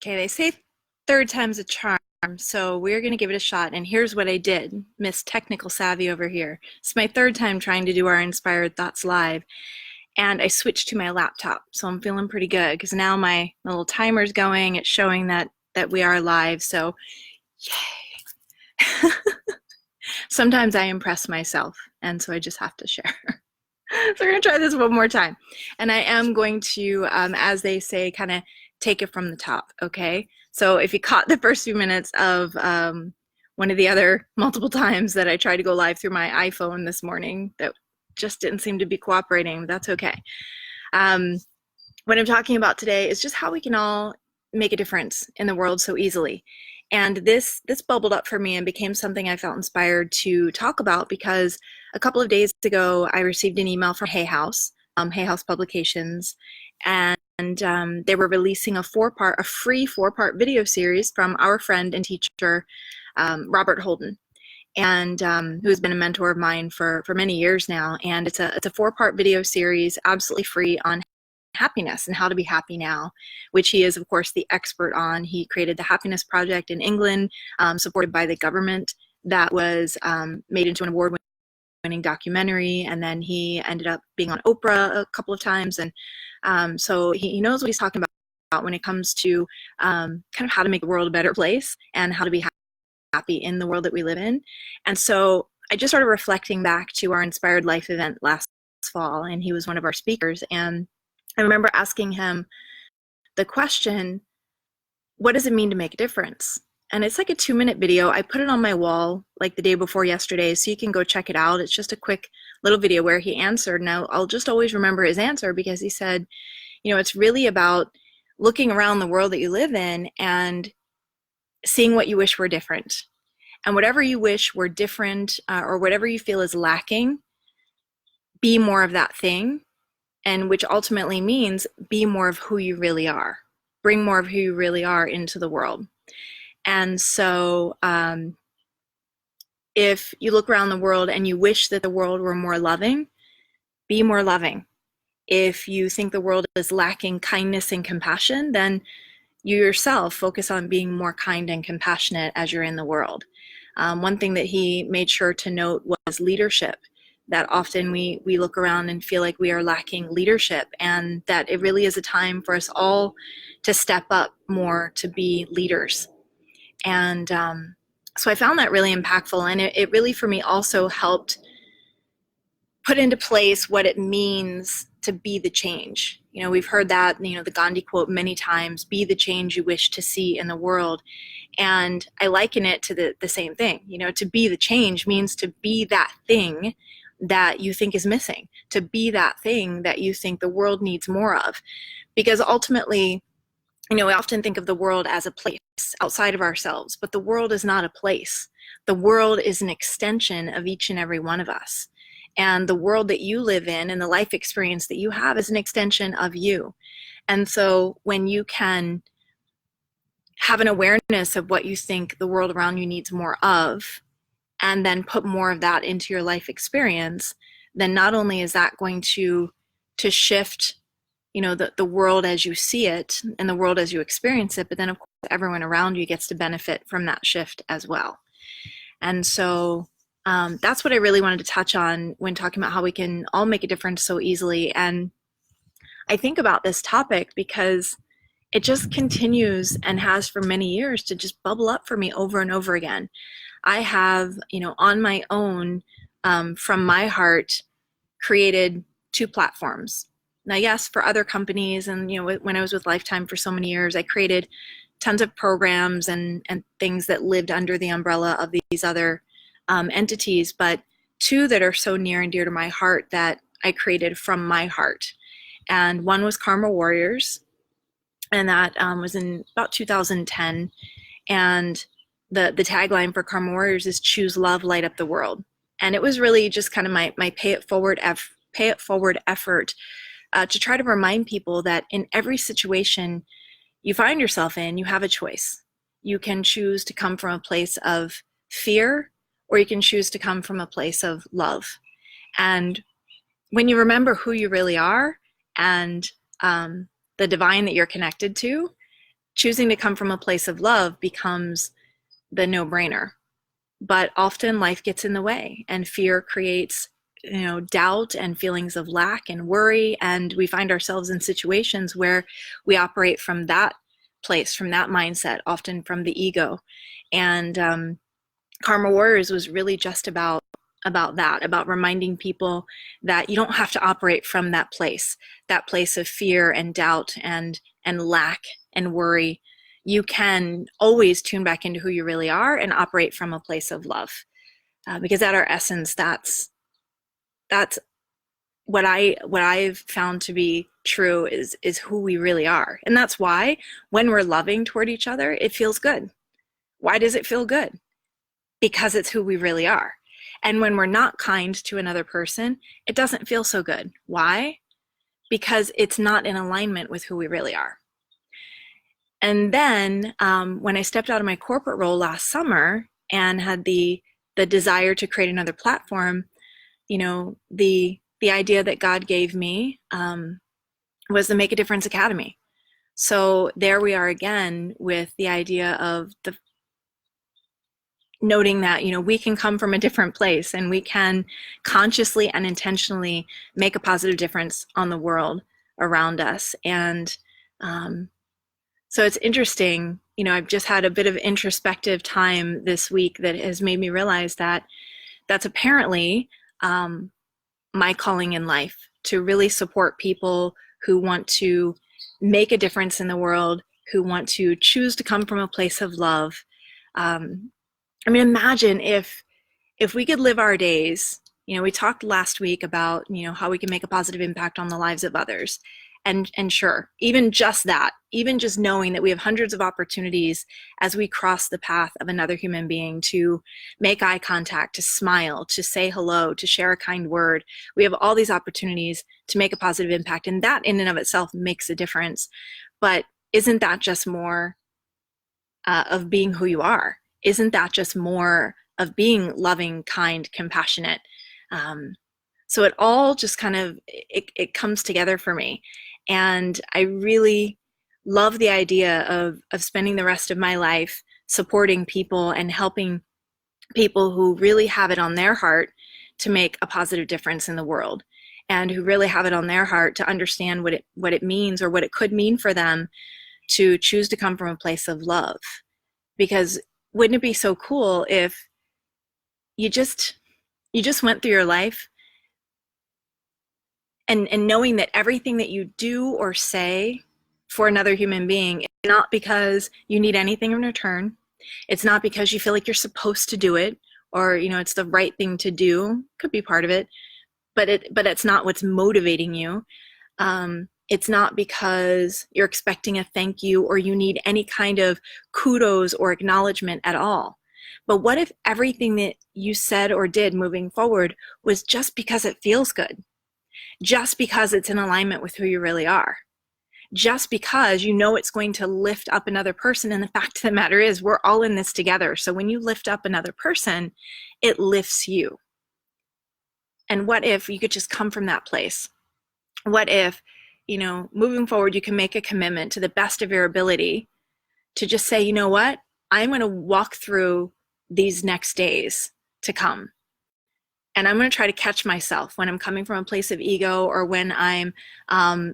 Okay, they say third time's a charm, so we're going to give it a shot. And here's what I did. Miss Technical Savvy over here. It's my third time trying to do our Inspired Thoughts live, and I switched to my laptop, so I'm feeling pretty good because now my little timer's going. It's showing that we are live, so yay. Sometimes I impress myself, and so I just have to share. So we're going to try this one more time. And I am going to, as they say, kind of take it from the top, okay? So if you caught the first few minutes of one of the other multiple times that I tried to go live through my iPhone this morning that just didn't seem to be cooperating, that's okay. What I'm talking about today is just how we can all make a difference in the world so easily. And this bubbled up for me and became something I felt inspired to talk about because a couple of days ago I received an email from Hay House Publications, and they were releasing a free four-part video series from our friend and teacher Robert Holden, and who's been a mentor of mine for many years now. And it's a four-part video series, absolutely free, on happiness and how to be happy now, which he is, of course, the expert on. He created the Happiness Project in England, supported by the government, that was made into an award-winning documentary, and then he ended up being on Oprah a couple of times, and so he knows what he's talking about when it comes to kind of how to make the world a better place and how to be happy in the world that we live in. And so I just started reflecting back to our Inspired Life event last fall, and he was one of our speakers, and I remember asking him the question, what does it mean to make a difference? And it's like a 2-minute video. I put it on my wall like the day before yesterday, so you can go check it out. It's just a quick little video where he answered. Now, I'll just always remember his answer because he said, it's really about looking around the world that you live in and seeing what you wish were different. And whatever you wish were different, or whatever you feel is lacking, be more of that thing. And which ultimately means be more of who you really are. Bring more of who you really are into the world. And so if you look around the world and you wish that the world were more loving, be more loving. If you think the world is lacking kindness and compassion, then you yourself focus on being more kind and compassionate as you're in the world. One thing that he made sure to note was leadership. That often we look around and feel like we are lacking leadership, and that it really is a time for us all to step up more to be leaders. And so I found that really impactful, and it really for me also helped put into place what it means to be the change. We've heard that, the Gandhi quote many times, be the change you wish to see in the world. And I liken it to the same thing. To be the change means to be that thing that you think is missing, to be that thing that you think the world needs more of. Because ultimately, we often think of the world as a place outside of ourselves, but the world is not a place. The world is an extension of each and every one of us. And the world that you live in and the life experience that you have is an extension of you. And so when you can have an awareness of what you think the world around you needs more of, and then put more of that into your life experience, then not only is that going to shift, the world as you see it and the world as you experience it, but then of course everyone around you gets to benefit from that shift as well. And so that's what I really wanted to touch on when talking about how we can all make a difference so easily. And I think about this topic because it just continues and has for many years to just bubble up for me over and over again. I have, on my own, from my heart, created 2 platforms. Now, yes, for other companies, and when I was with Lifetime for so many years, I created tons of programs and things that lived under the umbrella of these other entities, but 2 that are so near and dear to my heart that I created from my heart. And one was Karma Warriors, and that was in about 2010, and the tagline for Karma Warriors is choose love, light up the world. And it was really just kind of my pay it forward effort to try to remind people that in every situation you find yourself in, you have a choice. You can choose to come from a place of fear, or you can choose to come from a place of love. And when you remember who you really are and the divine that you're connected to, choosing to come from a place of love becomes the no-brainer. But often life gets in the way, and fear creates, doubt and feelings of lack and worry, and we find ourselves in situations where we operate from that place, from that mindset, often from the ego. And Karma Warriors was really just about that, about reminding people that you don't have to operate from that place of fear and doubt and lack and worry. You can always tune back into who you really are and operate from a place of love, because at our essence, that's what I've found to be true is who we really are. And that's why when we're loving toward each other, it feels good. Why does it feel good? Because it's who we really are. And when we're not kind to another person, it doesn't feel so good. Why? Because it's not in alignment with who we really are. And then when I stepped out of my corporate role last summer and had the desire to create another platform, the idea that God gave me was the Make a Difference Academy. So there we are again with the idea of noting that, we can come from a different place and we can consciously and intentionally make a positive difference on the world around us. And so it's interesting, I've just had a bit of introspective time this week that has made me realize that that's apparently my calling in life, to really support people who want to make a difference in the world, who want to choose to come from a place of love. Imagine if we could live our days, we talked last week about, how we can make a positive impact on the lives of others. And sure, even just that, even just knowing that we have hundreds of opportunities as we cross the path of another human being to make eye contact, to smile, to say hello, to share a kind word. We have all these opportunities to make a positive impact, and that in and of itself makes a difference. But isn't that just more of being who you are? Isn't that just more of being loving, kind, compassionate? So it all just kind of, it comes together for me. And I really love the idea of spending the rest of my life supporting people and helping people who really have it on their heart to make a positive difference in the world, and who really have it on their heart to understand what it means, or what it could mean for them to choose to come from a place of love. Because wouldn't it be so cool if you just went through your life and knowing that everything that you do or say for another human being is not because you need anything in return. It's not because you feel like you're supposed to do it, or it's the right thing to do. Could be part of it, but it's not what's motivating you. It's not because you're expecting a thank you or you need any kind of kudos or acknowledgement at all. But what if everything that you said or did moving forward was just because it feels good? Just because it's in alignment with who you really are? Just because it's going to lift up another person? And the fact of the matter is, we're all in this together. So when you lift up another person, it lifts you. And what if you could just come from that place? What if, moving forward, you can make a commitment to the best of your ability to just say, you know what, I'm going to walk through these next days to come, and I'm going to try to catch myself when I'm coming from a place of ego, or when I'm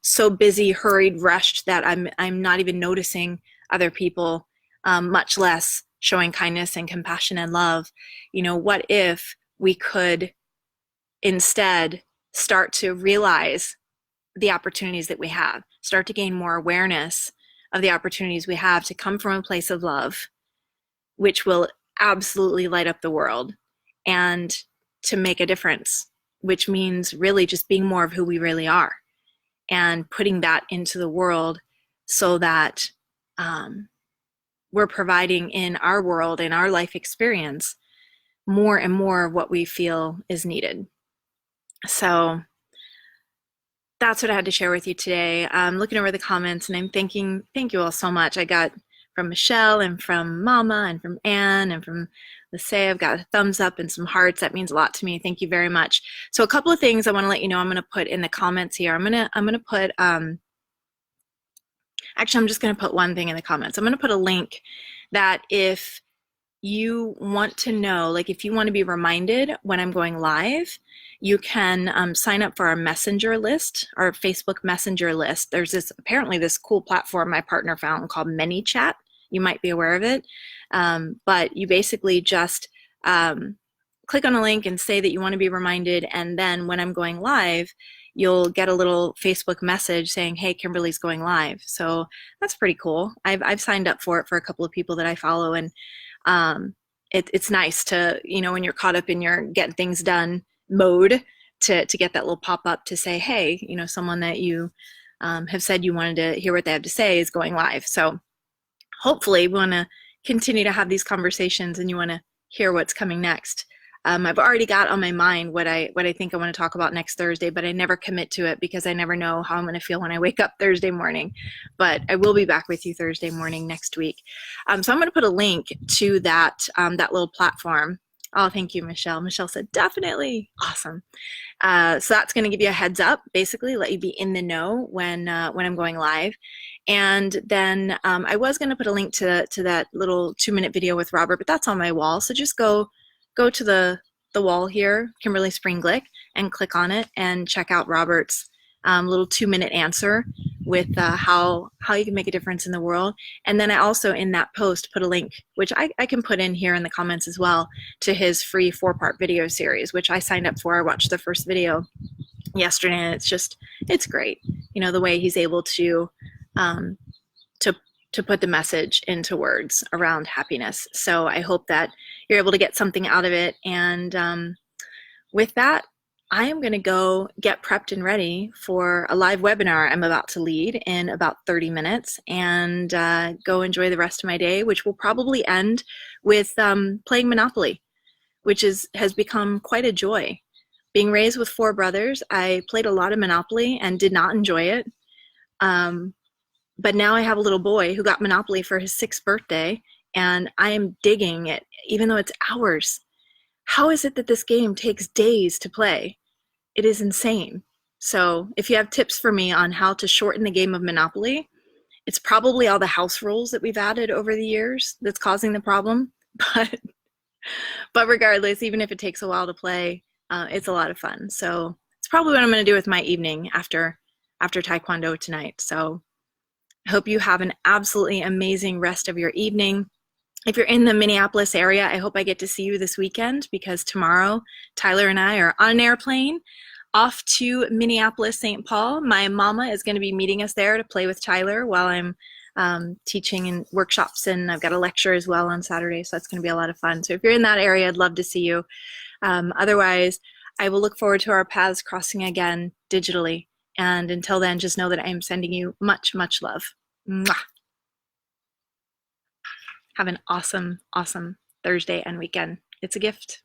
so busy, hurried, rushed that I'm not even noticing other people, much less showing kindness and compassion and love. What if we could instead start to realize the opportunities that we have, start to gain more awareness of the opportunities we have to come from a place of love, which will absolutely light up the world, and to make a difference, which means really just being more of who we really are and putting that into the world, so that we're providing in our world, in our life experience, more and more of what we feel is needed. So that's what I had to share with you today. I'm looking over the comments and I'm thinking, thank you all so much. I got from Michelle and from Mama and from Anne and from Lissay, I've got a thumbs up and some hearts. That means a lot to me. Thank you very much. So a couple of things I want to let you know I'm going to put in the comments here. I'm going to put Actually, I'm just going to put one thing in the comments. I'm going to put a link that if you want to know, like if you want to be reminded when I'm going live, you can sign up for our messenger list, our Facebook messenger list. There's apparently this cool platform my partner found called ManyChat. You might be aware of it. But you basically just click on a link and say that you want to be reminded. And then when I'm going live, you'll get a little Facebook message saying, hey, Kimberly's going live. So that's pretty cool. I've signed up for it for a couple of people that I follow. And it's nice to, when you're caught up in your get things done mode, to get that little pop-up to say, hey, someone that you have said you wanted to hear what they have to say is going live. So hopefully we want to continue to have these conversations and you want to hear what's coming next. I've already got on my mind what I think I want to talk about next Thursday, but I never commit to it because I never know how I'm going to feel when I wake up Thursday morning. But I will be back with you Thursday morning next week. So I'm going to put a link to that little platform. Oh, thank you, Michelle. Michelle said, definitely. Awesome. So that's going to give you a heads up, basically let you be in the know when I'm going live. And then I was going to put a link to that little 2-minute video with Robert, but that's on my wall. So just go to the wall here, Kimberly Spreen-Glick, and click on it and check out Robert's little 2-minute answer with how you can make a difference in the world. And then I also in that post put a link, which I can put in here in the comments as well, to his free 4-part video series, which I signed up for. I watched the first video yesterday and it's great. The way he's able to put the message into words around happiness. So I hope that you're able to get something out of it. And with that, I am going to go get prepped and ready for a live webinar I'm about to lead in about 30 minutes and go enjoy the rest of my day, which will probably end with playing Monopoly, which has become quite a joy. Being raised with 4 brothers, I played a lot of Monopoly and did not enjoy it. But now I have a little boy who got Monopoly for his 6th birthday, and I am digging it, even though it's hours. How is it that this game takes days to play? It is insane. So if you have tips for me on how to shorten the game of Monopoly, it's probably all the house rules that we've added over the years that's causing the problem. But regardless, even if it takes a while to play, it's a lot of fun. So it's probably what I'm going to do with my evening after Taekwondo tonight. So I hope you have an absolutely amazing rest of your evening. If you're in the Minneapolis area, I hope I get to see you this weekend because tomorrow Tyler and I are on an airplane off to Minneapolis, St. Paul. My mama is going to be meeting us there to play with Tyler while I'm teaching in workshops, and I've got a lecture as well on Saturday, so that's going to be a lot of fun. So if you're in that area, I'd love to see you. Otherwise, I will look forward to our paths crossing again digitally. And until then, just know that I am sending you much, much love. Mwah. Have an awesome, awesome Thursday and weekend. It's a gift.